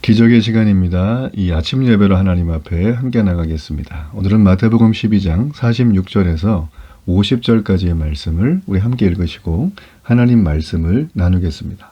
기적의 시간입니다. 이 아침 예배로 하나님 앞에 함께 나가겠습니다. 오늘은 마태복음 12장 46절에서 50절까지의 말씀을 우리 함께 읽으시고 하나님 말씀을 나누겠습니다.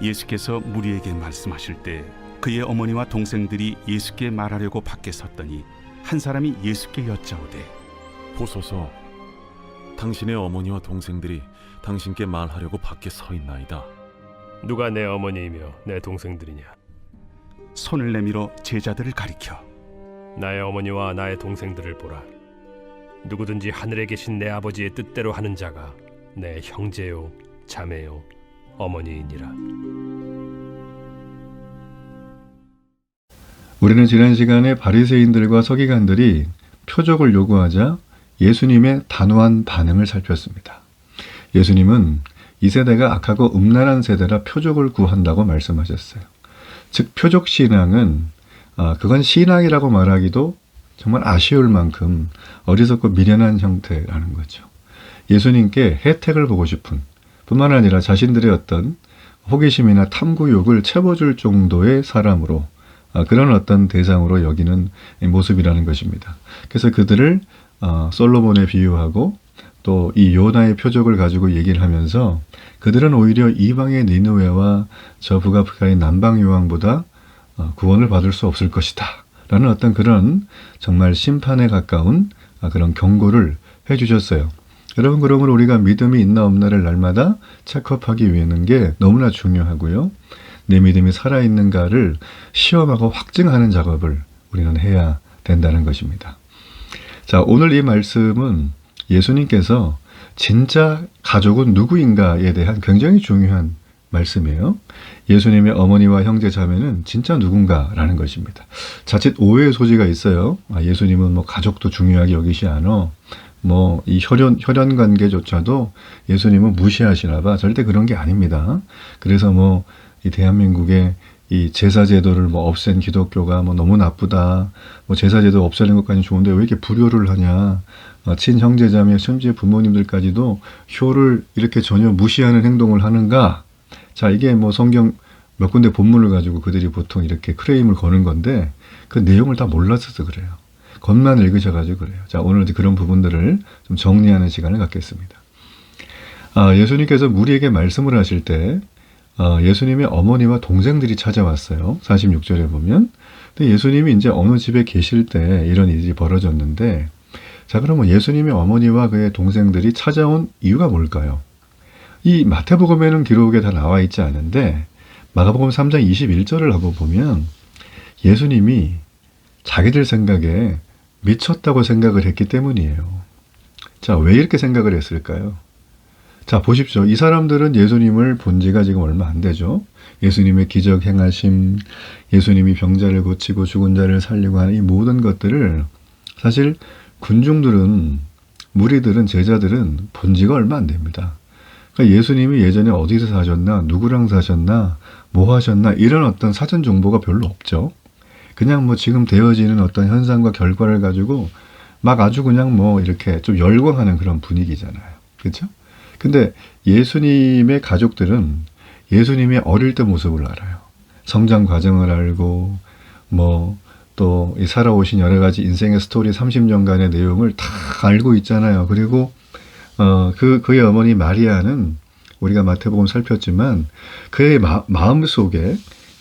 예수께서 무리에게 말씀하실 때 그의 어머니와 동생들이 예수께 말하려고 밖에 섰더니 한 사람이 예수께 여짜오되 보소서, 당신의 어머니와 동생들이 당신께 말하려고 밖에 서 있나이다. 누가 내 어머니이며 내 동생들이냐? 손을 내밀어 제자들을 가리켜 나의 어머니와 나의 동생들을 보라. 누구든지 하늘에 계신 내 아버지의 뜻대로 하는 자가 내 형제요 자매요 어머니이니라. 우리는 지난 시간에 바리새인들과 서기관들이 표적을 요구하자 예수님의 단호한 반응을 살폈습니다. 예수님은 이 세대가 악하고 음란한 세대라 표적을 구한다고 말씀하셨어요. 즉 표적신앙은 그건 신앙이라고 말하기도 정말 아쉬울 만큼 어리석고 미련한 형태라는 거죠. 예수님께 혜택을 보고 싶은 뿐만 아니라 자신들의 어떤 호기심이나 탐구욕을 채워줄 정도의 사람으로 그런 어떤 대상으로 여기는 모습이라는 것입니다. 그래서 그들을 솔로몬에 비유하고 또 이 요나의 표적을 가지고 얘기를 하면서 그들은 오히려 이방의 니느웨와 저 북아프리카의 남방 요왕보다 구원을 받을 수 없을 것이다 라는 어떤 그런 정말 심판에 가까운 그런 경고를 해주셨어요. 여러분, 그러므로 우리가 믿음이 있나 없나를 날마다 체크업하기 위해는 게 너무나 중요하고요. 내 믿음이 살아있는가를 시험하고 확증하는 작업을 우리는 해야 된다는 것입니다. 자, 오늘 이 말씀은 예수님께서 진짜 가족은 누구인가에 대한 굉장히 중요한 말씀이에요. 예수님의 어머니와 형제 자매는 진짜 누군가라는 것입니다. 자칫 오해의 소지가 있어요. 예수님은 뭐 가족도 중요하게 여기시 않아. 뭐 이 혈연 관계조차도 예수님은 무시하시나 봐. 절대 그런 게 아닙니다. 그래서 뭐 이 대한민국의 이 제사제도를 뭐 없앤 기독교가 뭐 너무 나쁘다. 뭐 제사제도 없애는 것까지는 좋은데 왜 이렇게 불효를 하냐. 친형제자매 심지어 부모님들까지도 효를 이렇게 전혀 무시하는 행동을 하는가. 자, 이게 뭐 성경 몇 군데 본문을 가지고 그들이 보통 이렇게 크레임을 거는 건데 그 내용을 다 몰랐어서 그래요. 겉만 읽으셔가지고 그래요. 자, 오늘 그런 부분들을 좀 정리하는 시간을 갖겠습니다. 예수님께서 무리에게 말씀을 하실 때 예수님의 어머니와 동생들이 찾아왔어요. 46절에 보면. 근데 예수님이 이제 어느 집에 계실 때 이런 일이 벌어졌는데, 자, 그러면 예수님의 어머니와 그의 동생들이 찾아온 이유가 뭘까요? 이 마태복음에는 기록에 다 나와 있지 않은데 마가복음 3장 21절을 한번 보면 예수님이 자기들 생각에 미쳤다고 생각을 했기 때문이에요. 자, 왜 이렇게 생각을 했을까요? 자, 보십시오. 이 사람들은 예수님을 본 지가 지금 얼마 안 되죠. 예수님의 기적 행하심, 예수님이 병자를 고치고 죽은 자를 살리고 하는 이 모든 것들을 사실 군중들은, 무리들은, 제자들은 본 지가 얼마 안 됩니다. 그러니까 예수님이 예전에 어디서 사셨나, 누구랑 사셨나, 뭐 하셨나 이런 어떤 사전 정보가 별로 없죠. 그냥 뭐 지금 되어지는 어떤 현상과 결과를 가지고 막 아주 그냥 뭐 이렇게 좀 열광하는 그런 분위기잖아요. 그렇죠? 근데 예수님의 가족들은 예수님의 어릴 때 모습을 알아요. 성장 과정을 알고 뭐 또 이 살아오신 여러 가지 인생의 스토리 30년간의 내용을 다 알고 있잖아요. 그리고 그의 어머니 마리아는 우리가 마태복음 살폈지만 그의 마음 속에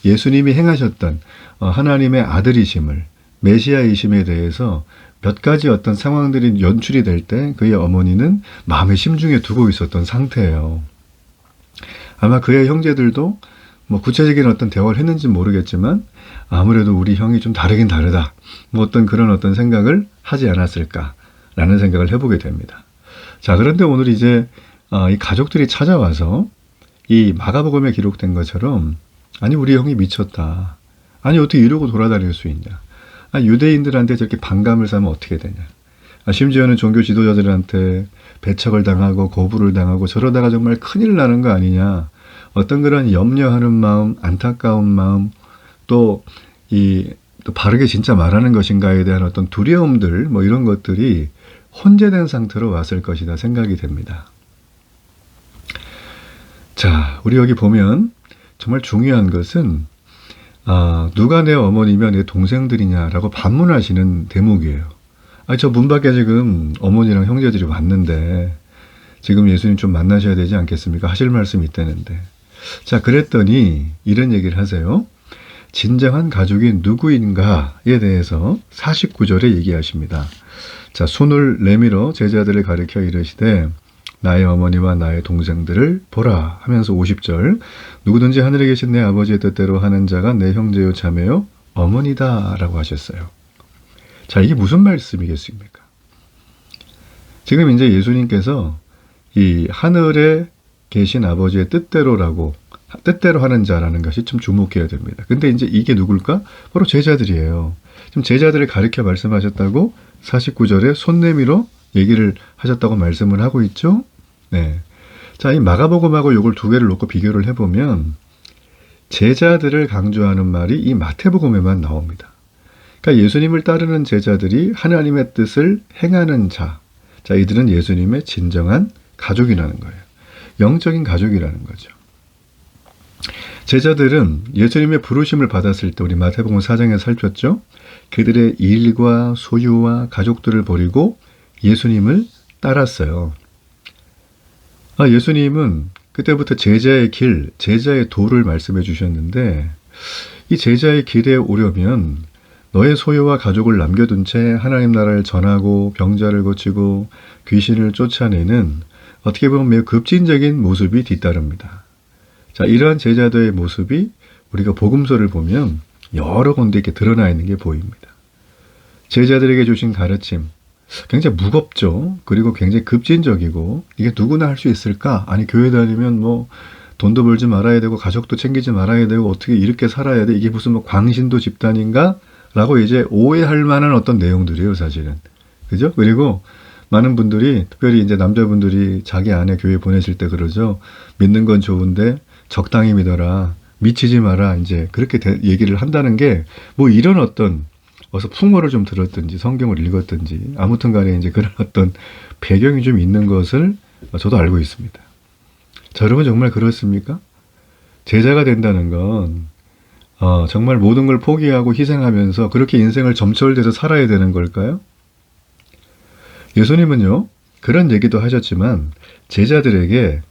예수님이 행하셨던 하나님의 아들이심을, 메시아이심에 대해서 몇 가지 어떤 상황들이 연출이 될 때 그의 어머니는 마음의 심중에 두고 있었던 상태예요. 아마 그의 형제들도 뭐 구체적인 어떤 대화를 했는지 모르겠지만 아무래도 우리 형이 좀 다르긴 다르다. 뭐 어떤 그런 어떤 생각을 하지 않았을까라는 생각을 해보게 됩니다. 자, 그런데 오늘 이제 이 가족들이 찾아와서 이 마가복음에 기록된 것처럼 아니 우리 형이 미쳤다. 아니 어떻게 이러고 돌아다닐 수 있냐. 아니, 유대인들한테 저렇게 반감을 사면 어떻게 되냐. 심지어는 종교 지도자들한테 배척을 당하고 거부를 당하고 저러다가 정말 큰일 나는 거 아니냐. 어떤 그런 염려하는 마음, 안타까운 마음, 또 바르게 진짜 말하는 것인가에 대한 어떤 두려움들, 뭐 이런 것들이 혼재된 상태로 왔을 것이다 생각이 됩니다. 자, 우리 여기 보면 정말 중요한 것은 누가 내 어머니며 내 동생들이냐라고 반문하시는 대목이에요. 저 문 밖에 지금 어머니랑 형제들이 왔는데 지금 예수님 좀 만나셔야 되지 않겠습니까? 하실 말씀이 있다는데. 자, 그랬더니 이런 얘기를 하세요. 진정한 가족이 누구인가에 대해서 49절에 얘기하십니다. 자, 손을 내밀어 제자들을 가리켜 이르시되 나의 어머니와 나의 동생들을 보라 하면서 50절 누구든지 하늘에 계신 내 아버지의 뜻대로 하는 자가 내 형제요 자매요 어머니다 라고 하셨어요. 자, 이게 무슨 말씀이겠습니까? 지금 이제 예수님께서 이 하늘에 계신 아버지의 뜻대로 하는 자라는 것이 좀 주목해야 됩니다. 근데 이제 이게 누굴까? 바로 제자들이에요. 지금 제자들을 가리켜 말씀하셨다고 49절에 손 내밀어 얘기를 하셨다고 말씀을 하고 있죠. 네. 자, 이 마가복음하고 요걸 두 개를 놓고 비교를 해보면 제자들을 강조하는 말이 이 마태복음에만 나옵니다. 그러니까 예수님을 따르는 제자들이 하나님의 뜻을 행하는 자. 자, 이들은 예수님의 진정한 가족이라는 거예요. 영적인 가족이라는 거죠. 제자들은 예수님의 부르심을 받았을 때 우리 마태복음 4장에 살폈죠. 그들의 일과 소유와 가족들을 버리고 예수님을 따랐어요. 예수님은 그때부터 제자의 길, 제자의 도를 말씀해 주셨는데 이 제자의 길에 오려면 너의 소유와 가족을 남겨둔 채 하나님 나라를 전하고 병자를 고치고 귀신을 쫓아내는 어떻게 보면 매우 급진적인 모습이 뒤따릅니다. 자, 이러한 제자들의 모습이 우리가 복음서를 보면 여러 군데 이렇게 드러나 있는 게 보입니다. 제자들에게 주신 가르침, 굉장히 무겁죠. 그리고 굉장히 급진적이고 이게 누구나 할 수 있을까? 아니 교회 다니면 뭐 돈도 벌지 말아야 되고 가족도 챙기지 말아야 되고 어떻게 이렇게 살아야 돼? 이게 무슨 뭐 광신도 집단인가? 라고 이제 오해할 만한 어떤 내용들이에요, 사실은. 그죠? 그리고 많은 분들이 특별히 이제 남자분들이 자기 아내 교회 보내실 때 그러죠. 믿는 건 좋은데 적당히 믿어라. 미치지 마라. 이제 그렇게 얘기를 한다는 게 뭐 이런 어떤 어서 풍어를 좀 들었든지 성경을 읽었든지 아무튼 간에 이제 그런 어떤 배경이 좀 있는 것을 저도 알고 있습니다. 자, 여러분 정말 그렇습니까? 제자가 된다는 건 정말 모든 걸 포기하고 희생하면서 그렇게 인생을 점철돼서 살아야 되는 걸까요? 예수님은요, 그런 얘기도 하셨지만 제자들에게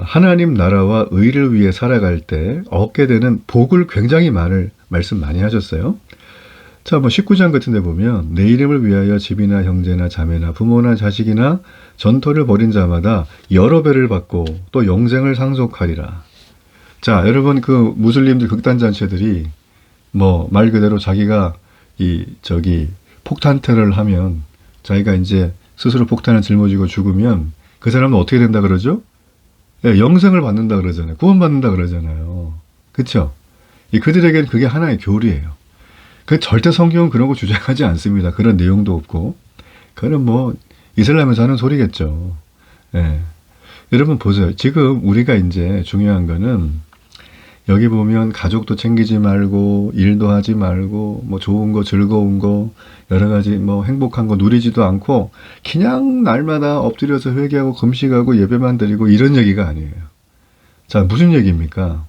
하나님 나라와 의를 위해 살아갈 때 얻게 되는 복을 굉장히 말씀 많이 하셨어요. 자, 뭐 19장 같은 데 보면 내 이름을 위하여 집이나 형제나 자매나 부모나 자식이나 전토를 벌인 자마다 여러 배를 받고 또 영생을 상속하리라. 자, 여러분 그 무슬림들 극단단체들이 뭐 말 그대로 자기가 폭탄 테러를 하면 자기가 이제 스스로 폭탄을 짊어지고 죽으면 그 사람은 어떻게 된다 그러죠? 영생을 받는다 그러잖아요. 구원받는다 그러잖아요. 그쵸? 그들에게는 그게 하나의 교리예요. 절대 성경은 그런 거 주장하지 않습니다. 그런 내용도 없고. 그건 뭐 이슬람에서 하는 소리겠죠. 예. 여러분 보세요. 지금 우리가 이제 중요한 거는 여기 보면 가족도 챙기지 말고 일도 하지 말고 뭐 좋은 거 즐거운 거 여러 가지 뭐 행복한 거 누리지도 않고 그냥 날마다 엎드려서 회개하고 금식하고 예배만 드리고 이런 얘기가 아니에요. 자, 무슨 얘기입니까?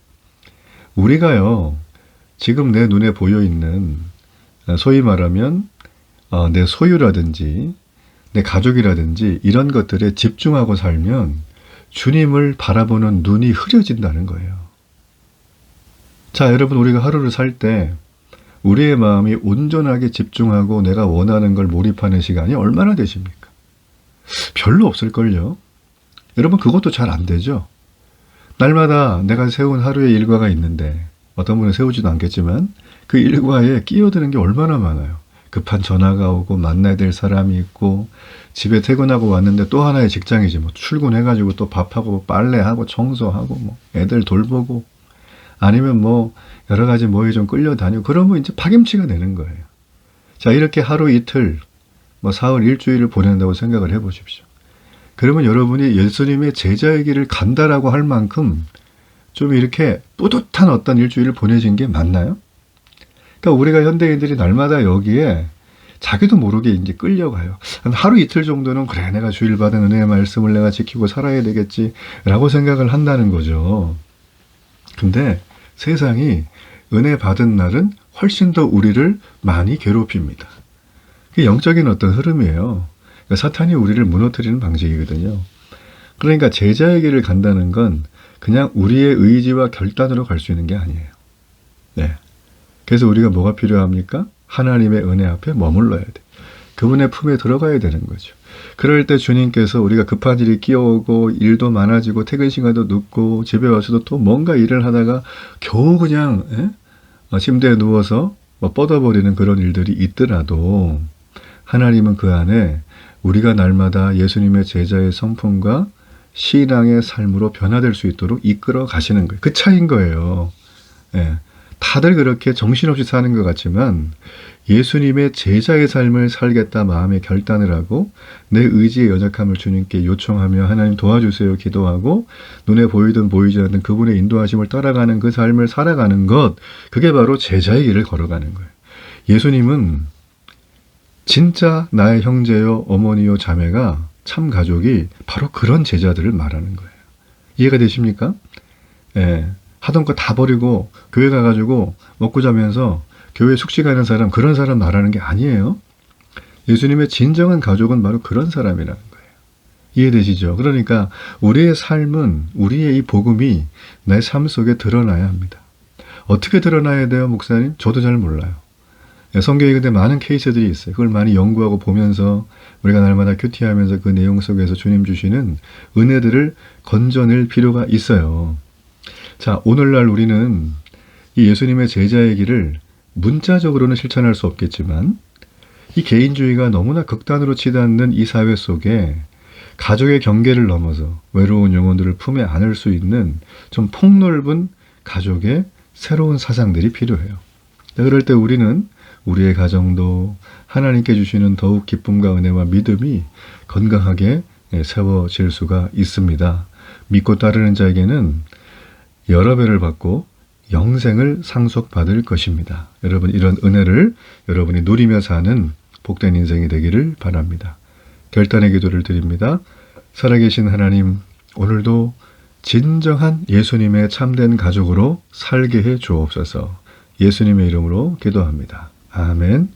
우리가요. 지금 내 눈에 보여 있는 소위 말하면 내 소유라든지 내 가족이라든지 이런 것들에 집중하고 살면 주님을 바라보는 눈이 흐려진다는 거예요. 자, 여러분 우리가 하루를 살 때 우리의 마음이 온전하게 집중하고 내가 원하는 걸 몰입하는 시간이 얼마나 되십니까? 별로 없을걸요. 여러분 그것도 잘 안 되죠. 날마다 내가 세운 하루의 일과가 있는데 어떤 분은 세우지도 않겠지만 그 일과에 끼어드는 게 얼마나 많아요. 급한 전화가 오고 만나야 될 사람이 있고 집에 퇴근하고 왔는데 또 하나의 직장이지 뭐 출근해가지고 또 밥하고 빨래하고 청소하고 뭐 애들 돌보고 아니면 뭐 여러 가지 뭐에 좀 끌려다니고 그러면 이제 파김치가 되는 거예요. 자, 이렇게 하루 이틀 뭐 사흘 일주일을 보낸다고 생각을 해보십시오. 그러면 여러분이 예수님의 제자의 길을 간다라고 할 만큼 좀 이렇게 뿌듯한 어떤 일주일을 보내신 게 맞나요? 그러니까 우리가 현대인들이 날마다 여기에 자기도 모르게 이제 끌려가요. 하루 이틀 정도는 그래 내가 주일 받은 은혜의 말씀을 내가 지키고 살아야 되겠지라고 생각을 한다는 거죠. 근데 세상이 은혜 받은 날은 훨씬 더 우리를 많이 괴롭힙니다. 그게 영적인 어떤 흐름이에요. 그러니까 사탄이 우리를 무너뜨리는 방식이거든요. 그러니까 제자의 길을 간다는 건 그냥 우리의 의지와 결단으로 갈 수 있는 게 아니에요. 네. 그래서 우리가 뭐가 필요합니까? 하나님의 은혜 앞에 머물러야 돼. 그분의 품에 들어가야 되는 거죠. 그럴 때 주님께서 우리가 급한 일이 끼어오고 일도 많아지고 퇴근 시간도 늦고 집에 와서도 또 뭔가 일을 하다가 겨우 그냥 침대에 누워서 뻗어버리는 그런 일들이 있더라도 하나님은 그 안에 우리가 날마다 예수님의 제자의 성품과 신앙의 삶으로 변화될 수 있도록 이끌어 가시는 거예요. 그 차이인 거예요. 예. 다들 그렇게 정신없이 사는 것 같지만 예수님의 제자의 삶을 살겠다 마음의 결단을 하고 내 의지의 연약함을 주님께 요청하며 하나님 도와주세요 기도하고 눈에 보이든 보이지 않든 그분의 인도하심을 따라가는 그 삶을 살아가는 것, 그게 바로 제자의 길을 걸어가는 거예요. 예수님은 진짜 나의 형제요 어머니요 자매가 참 가족이 바로 그런 제자들을 말하는 거예요. 이해가 되십니까? 예. 하던 거 다 버리고 교회 가가지고 먹고 자면서 교회 숙식하는 사람, 그런 사람 말하는 게 아니에요. 예수님의 진정한 가족은 바로 그런 사람이라는 거예요. 이해되시죠? 그러니까 우리의 삶은, 우리의 이 복음이 내 삶 속에 드러나야 합니다. 어떻게 드러나야 돼요, 목사님? 저도 잘 몰라요. 성경에 근데 많은 케이스들이 있어요. 그걸 많이 연구하고 보면서 우리가 날마다 큐티하면서 그 내용 속에서 주님 주시는 은혜들을 건져낼 필요가 있어요. 자, 오늘날 우리는 이 예수님의 제자의 길을 문자적으로는 실천할 수 없겠지만 이 개인주의가 너무나 극단으로 치닫는 이 사회 속에 가족의 경계를 넘어서 외로운 영혼들을 품에 안을 수 있는 좀 폭넓은 가족의 새로운 사상들이 필요해요. 그럴 때 우리는 우리의 가정도 하나님께 주시는 더욱 기쁨과 은혜와 믿음이 건강하게 세워질 수가 있습니다. 믿고 따르는 자에게는 여러 배를 받고 영생을 상속받을 것입니다. 여러분, 이런 은혜를 여러분이 누리며 사는 복된 인생이 되기를 바랍니다. 결단의 기도를 드립니다. 살아계신 하나님, 오늘도 진정한 예수님의 참된 가족으로 살게 해 주옵소서. 예수님의 이름으로 기도합니다. 아멘.